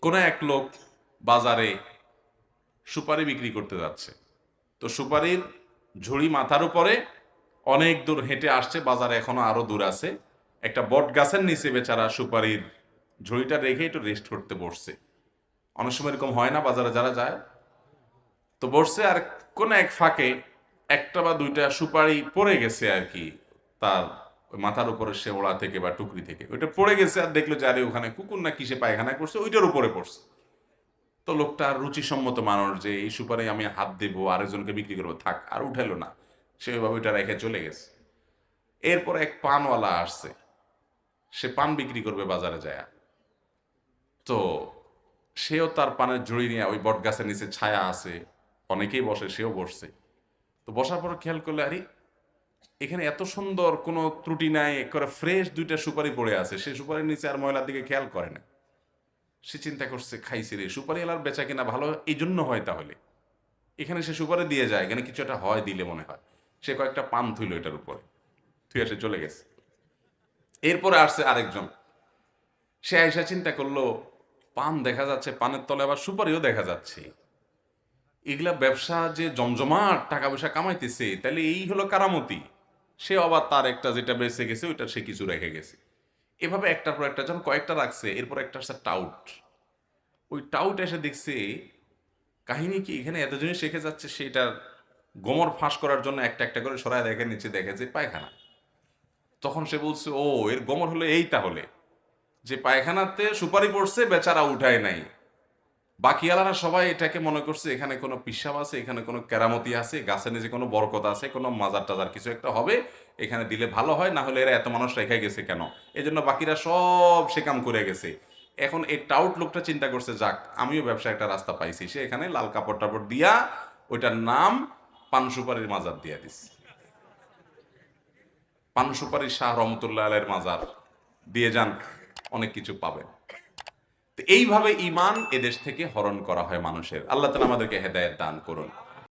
কোনো এক লোক বাজারে সুপারি বিক্রি করতে যাচ্ছে, তো সুপারির ঝুড়ি মাথার উপরে অনেক দূর হেঁটে আসছে, বাজারে এখনো আরো দূর আছে। একটা বট গাছের নিচে বেচারা সুপারির ঝুড়িটা রেখে একটু রেস্ট করতে বসছে। অনেক সময় এরকম হয় না, বাজারে যারা যায়, তো বসছে। আর কোন এক ফাঁকে একটা বা দুইটা সুপারি পড়ে গেছে আর কি, তার মাথার উপরে শেওড়া থেকে বা টুকরি থেকে ওইটা পড়ে গেছে। আর দেখলো যে আরে ওখানে কুকুর না কিসে পায়খানা করছে, ওইটার উপরে পড়ছে। তো লোকটা রুচিসম্মত মানুষ, যে এই সুপারি আমি হাত দেবো আরেকজনকে বিক্রি করবো, থাক, আর উঠাইলো না, সে ওইভাবে ওইটা রেখে চলে গেছে। এরপর এক পানওয়ালা আসছে, সে পান বিক্রি করবে বাজারে যায়। তো সেও তার পানের ঝুড়ি নিয়ে ওই বট গাছের নিচে ছায়া আছে, অনেকেই বসে, সেও বসছে। তো বসার পর খেয়াল করলে আরে এখানে এত সুন্দর কোনো ত্রুটি নাই, করে ফ্রেশ দুইটা সুপারি পড়ে আছে, সে সুপারির নিচে আর ময়লার দিকে খেয়াল করে না। সে চিন্তা করছে খাইছি রে, সুপারি এলার বেচা কিনা ভালো এই জন্য হয় তাহলে, এখানে সে সুপারি দিয়ে যায়, এখানে কিছু একটা হয় দিলে মনে হয়। সে কয়েকটা পান থুইল এটার উপরে, থুয়ে সে চলে গেছে। এরপরে আসছে আরেকজন, সে আইসা চিন্তা করলো পান দেখা যাচ্ছে, পানের তলে আবার সুপারিও দেখা যাচ্ছে, এগুলা ব্যবসা যে জমজমাট টাকা পয়সা কামাইতেছে, তাহলে এই হলো কারামতি। সে আবার তার একটা যেটা বেঁচে গেছে ওইটা সে কিছু রেখে গেছে। এভাবে একটার পর একটা যখন কয়েকটা রাখছে, এরপর একটা আসছে টাউট। ওই টাউট এসে দেখছে কাহিনী কি, এখানে এত জিনিস রেখে যাচ্ছে, সেটার গোমর ফাঁস করার জন্য একটা একটা করে সরায় দেখে, নিচে দেখে যে পায়খানা। তখন সে বলছে ও এর গোমর হলো এই, তাহলে যে পায়খানাতে সুপারি পড়ছে বেচারা উঠায় নাই, বাকিওয়ালারা সবাই এটাকে মনে করছে এখানে কোনো পিসাব আছে, এখানে কোনো কেরামতি আছে, গাছের নিচে কোনো বরকত আছে, কোনো মাজার টাজার কিছু একটা হবে, এখানে দিলে ভালো হয়, না হলে এরা এত মানুষ রেখে গেছে কেন, এই জন্য বাকিরা সব সে কাম করে গেছে। এখন এই টাউট লোকটা চিন্তা করছে যাক আমিও ব্যবসা একটা রাস্তা পাইছি, সে এখানে লাল কাপড় টাপড় দিয়া ওইটার নাম পান সুপারির মাজার দিয়া দিস, পান সুপারি শাহ রহমতুল্লাহ আলের মাজার দিয়ে যান, অনেক কিছু পাবেন। তো এইভাবে ইমান এদেশ থেকে হরণ করা হয় মানুষের। আল্লাহ তাআলা আমাদেরকে হেদায়েত দান করুন।